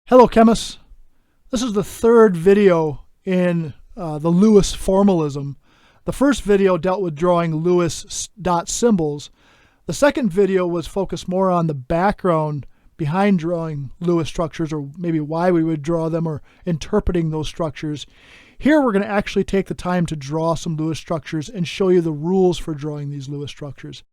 Hello chemists, this is the third video in the Lewis formalism. The first video dealt with drawing Lewis dot symbols. The second video was focused more on the background behind drawing Lewis structures, or maybe why we would draw them or interpreting those structures. Here we're going to actually take the time to draw some Lewis structures and show you the rules for drawing these Lewis structures.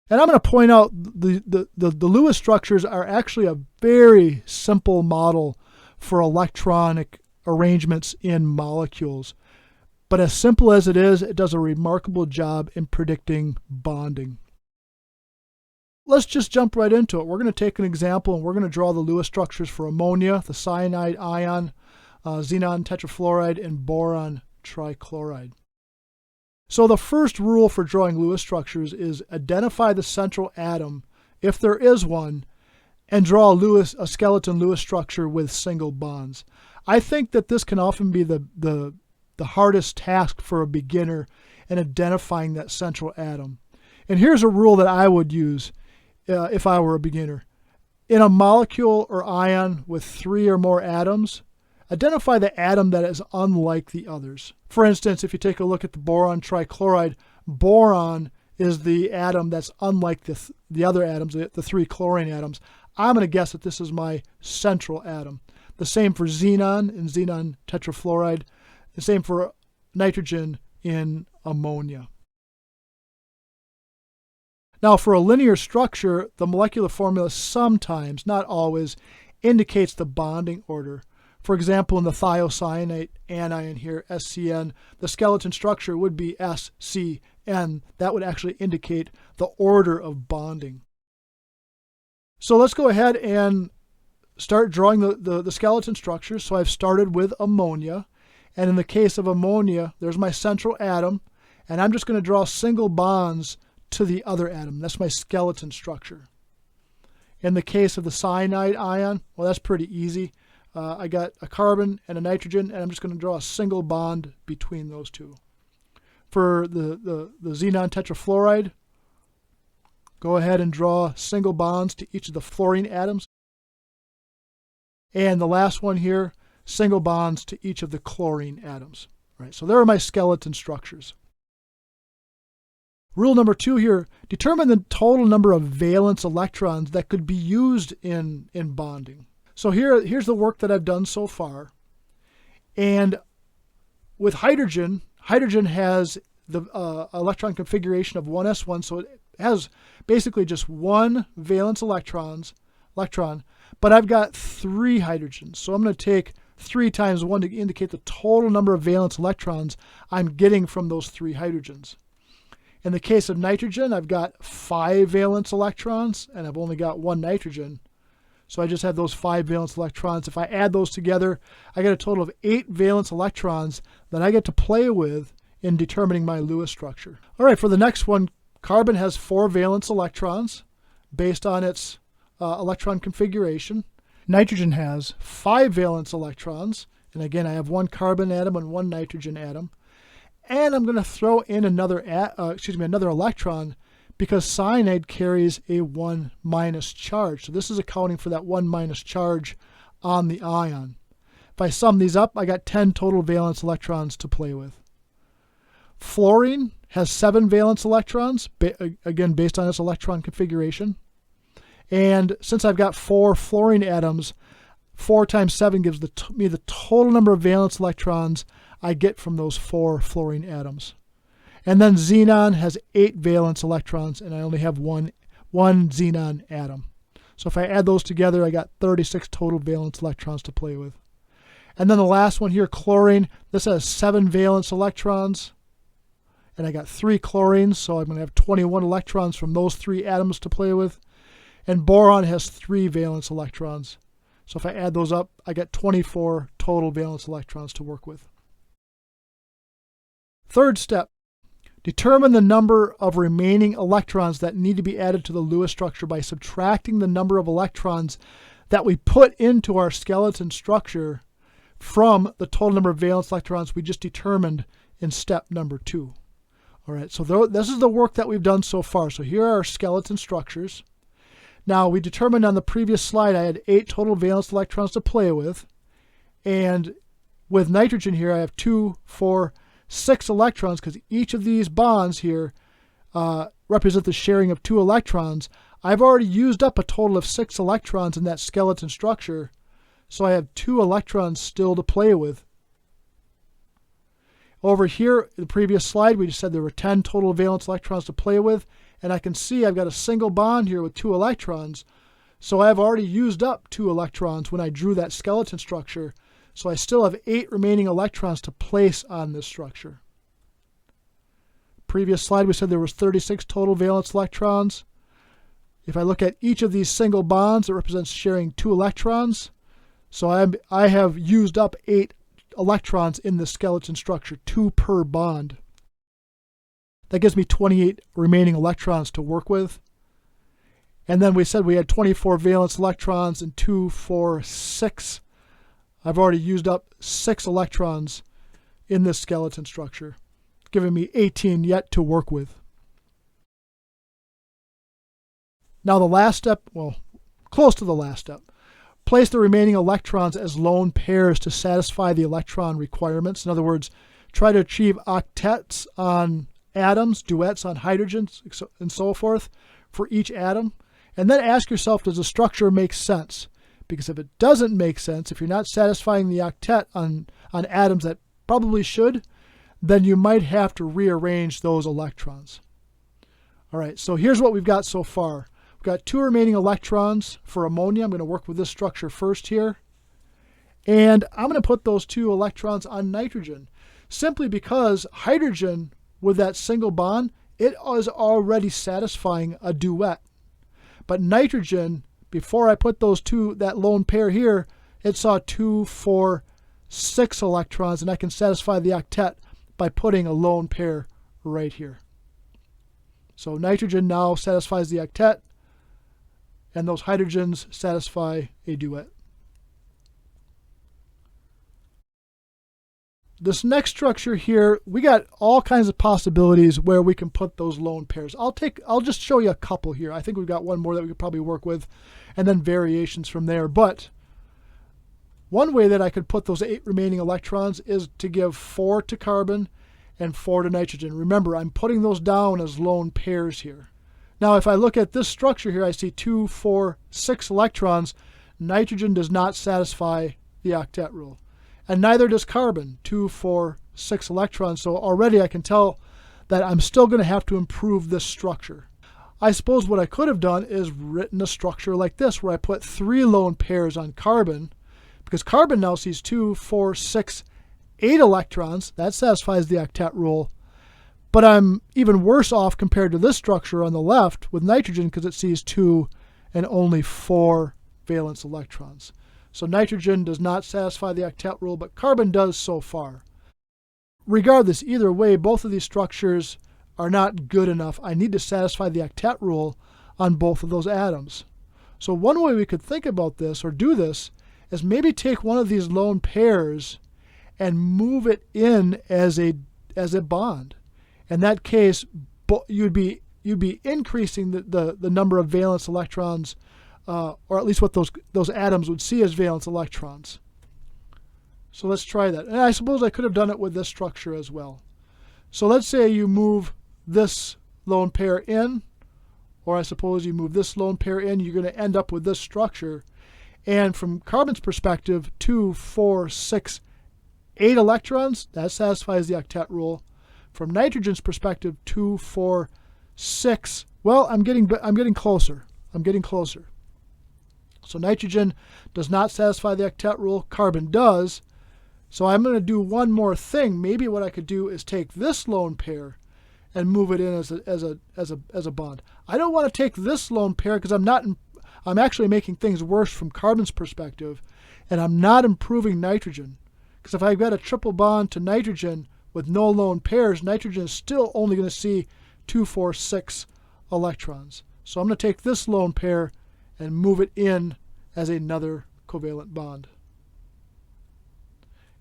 And I'm going to point out the Lewis structures are actually a very simple model for electronic arrangements in molecules. But as simple as it is, it does a remarkable job in predicting bonding. Let's just jump right into it. We're going to take an example and we're going to draw the Lewis structures for ammonia, the cyanide ion, xenon tetrafluoride, and boron trichloride. So the first rule for drawing Lewis structures is identify the central atom, if there is one, and draw a skeleton Lewis structure with single bonds. I think that this can often be the hardest task for a beginner in identifying that central atom. And here's a rule that I would use if I were a beginner. In a molecule or ion with 3 or more atoms, identify the atom that is unlike the others. For instance, if you take a look at the boron trichloride, boron is the atom that's unlike the other atoms, the 3 chlorine atoms. I'm going to guess that this is my central atom. The same for xenon in xenon tetrafluoride. The same for nitrogen in ammonia. Now for a linear structure, the molecular formula sometimes, not always, indicates the bonding order. For example, in the thiocyanate anion here, SCN, the skeleton structure would be SCN. That would actually indicate the order of bonding. So let's go ahead and start drawing the skeleton structure. So I've started with ammonia. And in the case of ammonia, there's my central atom. And I'm just going to draw single bonds to the other atom. That's my skeleton structure. In the case of the cyanide ion, well, that's pretty easy. I got a carbon and a nitrogen, and I'm just going to draw a single bond between those two. For the xenon tetrafluoride, go ahead and draw single bonds to each of the fluorine atoms. And the last one here, single bonds to each of the chlorine atoms. Right, so there are my skeleton structures. Rule number 2 here, determine the total number of valence electrons that could be used in bonding. So here's the work that I've done so far. And with hydrogen, hydrogen has the electron configuration of 1s1, so it has basically just 1 valence electron, but I've got 3 hydrogens. So I'm going to take 3 times 1 to indicate the total number of valence electrons I'm getting from those 3 hydrogens. In the case of nitrogen, I've got 5 valence electrons, and I've only got 1 nitrogen. So I just have those 5 valence electrons. If I add those together, I get a total of 8 valence electrons that I get to play with in determining my Lewis structure. All right, for the next one, carbon has 4 valence electrons based on its electron configuration. Nitrogen has 5 valence electrons. And again, I have 1 carbon atom and 1 nitrogen atom. And I'm going to throw in another electron because cyanide carries a 1 minus charge. So this is accounting for that 1 minus charge on the ion. If I sum these up, I got 10 total valence electrons to play with. Fluorine has 7 valence electrons, again based on its electron configuration. And since I've got 4 fluorine atoms, 4 times 7 gives me the total number of valence electrons I get from those 4 fluorine atoms. And then xenon has 8 valence electrons, and I only have one xenon atom. So if I add those together, I got 36 total valence electrons to play with. And then the last one here, chlorine, this has 7 valence electrons, and I got 3 chlorines, so I'm going to have 21 electrons from those 3 atoms to play with. And boron has 3 valence electrons. So if I add those up, I get 24 total valence electrons to work with. Third step. Determine the number of remaining electrons that need to be added to the Lewis structure by subtracting the number of electrons that we put into our skeleton structure from the total number of valence electrons we just determined in step number 2. All right, so this is the work that we've done so far. So here are our skeleton structures. Now, we determined on the previous slide I had 8 total valence electrons to play with. And with nitrogen here, I have 2, 4, 6 electrons, because each of these bonds here represent the sharing of 2 electrons. I've already used up a total of 6 electrons in that skeleton structure, so I have 2 electrons still to play with. Over here, in the previous slide, we just said there were 10 total valence electrons to play with, and I can see I've got a single bond here with 2 electrons, so I've already used up 2 electrons when I drew that skeleton structure, so I still have 8 remaining electrons to place on this structure. Previous slide, we said there was 36 total valence electrons. If I look at each of these single bonds, it represents sharing 2 electrons, so I have used up 8 electrons in the skeleton structure, 2 per bond. That gives me 28 remaining electrons to work with. And then we said we had 24 valence electrons and 2, 4, 6. I've already used up 6 electrons in this skeleton structure, giving me 18 yet to work with. Now the last step, well, close to the last step. Place the remaining electrons as lone pairs to satisfy the electron requirements. In other words, try to achieve octets on atoms, duets on hydrogens, and so forth for each atom. And then ask yourself, does the structure make sense? Because if it doesn't make sense, if you're not satisfying the octet on atoms that probably should, then you might have to rearrange those electrons. All right, so here's what we've got so far. We've got 2 remaining electrons for ammonia. I'm going to work with this structure first here. And I'm going to put those 2 electrons on nitrogen, simply because hydrogen, with that single bond, it is already satisfying a duet. But nitrogen, before I put those 2, that lone pair here, it saw 2, 4, 6 electrons, and I can satisfy the octet by putting a lone pair right here. So nitrogen now satisfies the octet, and those hydrogens satisfy a duet. This next structure here, we got all kinds of possibilities where we can put those lone pairs. I'll just show you a couple here. I think we've got one more that we could probably work with, and then variations from there. But one way that I could put those 8 remaining electrons is to give 4 to carbon and 4 to nitrogen. Remember, I'm putting those down as lone pairs here. Now, if I look at this structure here, I see 2, 4, 6 electrons. Nitrogen does not satisfy the octet rule. And neither does carbon, 2, 4, 6 electrons. So already I can tell that I'm still going to have to improve this structure. I suppose what I could have done is written a structure like this, where I put 3 lone pairs on carbon, because carbon now sees 2, 4, 6, 8 electrons. That satisfies the octet rule. But I'm even worse off compared to this structure on the left with nitrogen, because it sees 2 and only 4 valence electrons. So nitrogen does not satisfy the octet rule, but carbon does so far. Regardless, either way, both of these structures are not good enough. I need to satisfy the octet rule on both of those atoms. So one way we could think about this, or do this, is maybe take one of these lone pairs and move it in as a bond. In that case, you'd be increasing the number of valence electrons, or at least what those atoms would see as valence electrons. So let's try that. And I suppose I could have done it with this structure as well. So let's say you move this lone pair in, or I suppose you move this lone pair in, you're going to end up with this structure. And from carbon's perspective, 2, 4, 6, 8 electrons, that satisfies the octet rule. From nitrogen's perspective, 2, 4, 6, well, I'm getting closer. I'm getting closer. So nitrogen does not satisfy the octet rule. Carbon does. So I'm going to do one more thing. Maybe what I could do is take this lone pair and move it in as a bond. I don't want to take this lone pair because I'm actually making things worse from carbon's perspective, and I'm not improving nitrogen. Because if I've got a triple bond to nitrogen with no lone pairs, nitrogen is still only going to see 2, 4, 6 electrons. So I'm going to take this lone pair and move it in as another covalent bond.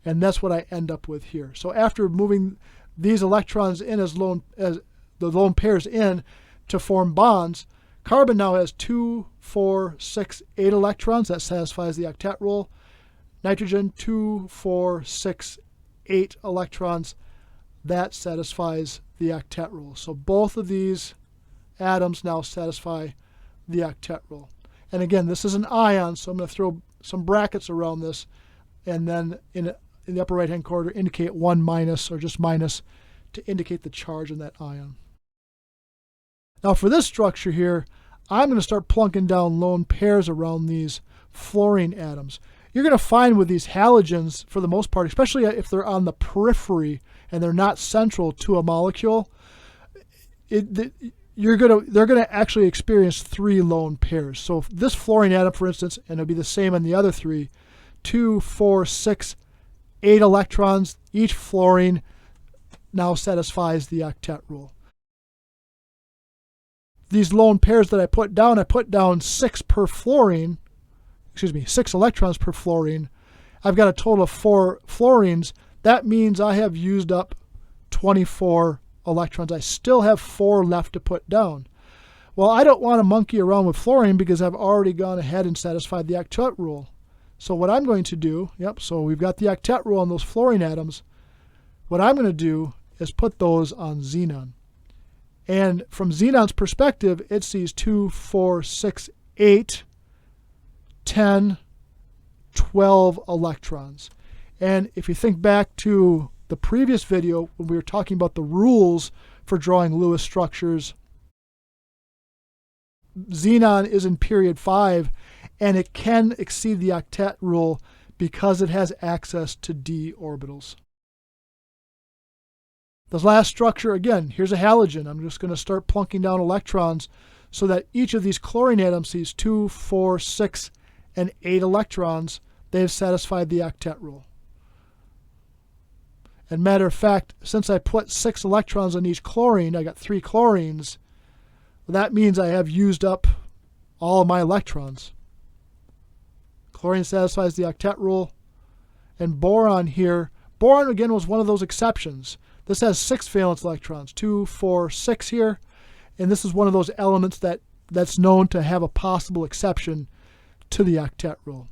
And that's what I end up with here. So after moving these electrons in as the lone pairs in to form bonds, Carbon now has 2, 4, 6, 8 electrons. That satisfies the octet rule. Nitrogen, 2, 4, 6, 8 electrons. That satisfies the octet rule. So both of these atoms now satisfy the octet rule. And again, this is an ion, so I'm going to throw some brackets around this, and then in the upper right-hand corner indicate 1 minus, or just minus, to indicate the charge in that ion. Now for this structure here, I'm going to start plunking down lone pairs around these fluorine atoms. You're going to find with these halogens, for the most part, especially if they're on the periphery and they're not central to a molecule, they're going to actually experience 3 lone pairs. So if this fluorine atom, for instance, and it'll be the same on the other 3, 2, 4, 6, 8 electrons, each fluorine now satisfies the octet rule. These lone pairs that I put down 6 per fluorine, 6 electrons per fluorine. I've got a total of 4 fluorines. That means I have used up 24 electrons. I still have 4 left to put down. Well, I don't want to monkey around with fluorine because I've already gone ahead and satisfied the octet rule. So what I'm going to do, so we've got the octet rule on those fluorine atoms. What I'm going to do is put those on xenon. And from xenon's perspective, it sees 2, 4, 6, 8, 10, 12 electrons. And if you think back to the previous video when we were talking about the rules for drawing Lewis structures, xenon is in period 5, and it can exceed the octet rule because it has access to d orbitals. This last structure, again, here's a halogen. I'm just going to start plunking down electrons so that each of these chlorine atoms sees 2, 4, 6, and 8 electrons. They've satisfied the octet rule. And matter of fact, since I put 6 electrons on each chlorine, I got 3 chlorines. That means I have used up all of my electrons. Chlorine satisfies the octet rule. And boron here, boron again was one of those exceptions. This has 6 valence electrons, 2, 4, 6 here. And this is one of those elements that's known to have a possible exception to the octet rule.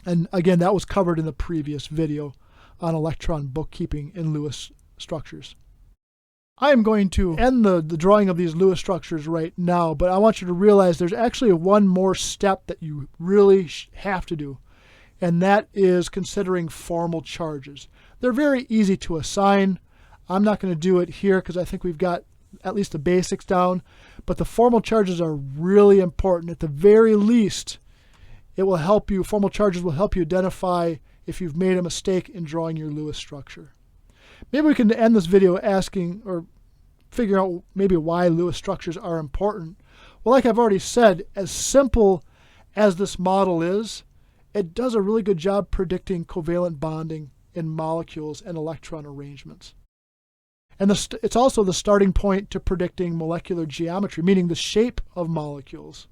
And again, that was covered in the previous video on electron bookkeeping in Lewis structures. I am going to end the drawing of these Lewis structures right now, but I want you to realize there's actually one more step that you really have to do, and that is considering formal charges. They're very easy to assign. I'm not going to do it here because I think we've got at least the basics down, but the formal charges are really important. At the very least, it will help you, formal charges will help you identify if you've made a mistake in drawing your Lewis structure. Maybe we can end this video asking or figuring out maybe why Lewis structures are important. Well, like I've already said, as simple as this model is, it does a really good job predicting covalent bonding in molecules and electron arrangements. And it's also the starting point to predicting molecular geometry, meaning the shape of molecules.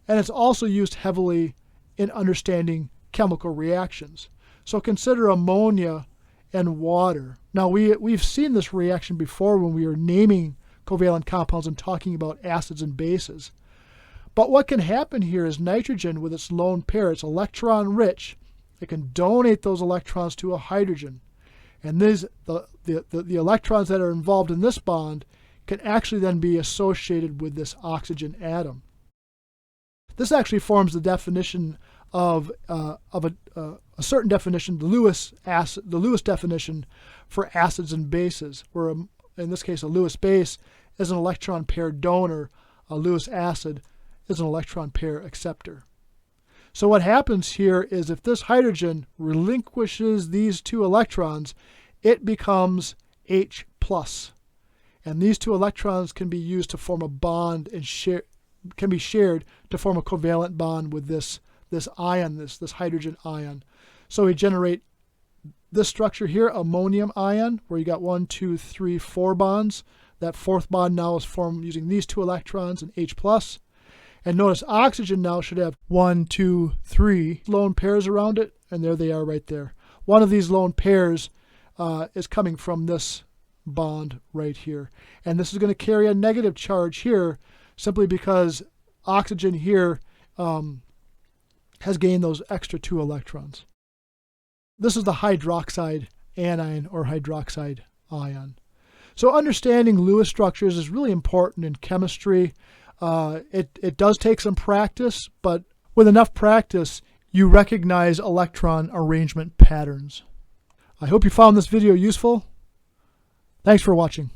And it's also used heavily in understanding chemical reactions. So consider ammonia and water. Now we've seen this reaction before when we were naming covalent compounds and talking about acids and bases. But what can happen here is nitrogen with its lone pair, it's electron rich, it can donate those electrons to a hydrogen. And the electrons that are involved in this bond can actually then be associated with this oxygen atom. This actually forms the definition of a certain definition, the Lewis definition for acids and bases, where in this case a Lewis base is an electron pair donor, a Lewis acid is an electron pair acceptor. So what happens here is if this hydrogen relinquishes these 2 electrons, it becomes H+. And these 2 electrons can be used to form a bond and can be shared to form a covalent bond with this ion, this hydrogen ion. So we generate this structure here, ammonium ion, where you got 1, 2, 3, 4 bonds. That 4th bond now is formed using these 2 electrons and H+. And notice oxygen now should have 1, 2, 3 lone pairs around it, and there they are right there. One of these lone pairs is coming from this bond right here. And this is going to carry a negative charge here, simply because oxygen here has gained those extra 2 electrons. This is the hydroxide anion or hydroxide ion. So understanding Lewis structures is really important in chemistry. It does take some practice, but with enough practice, you recognize electron arrangement patterns. I hope you found this video useful. Thanks for watching.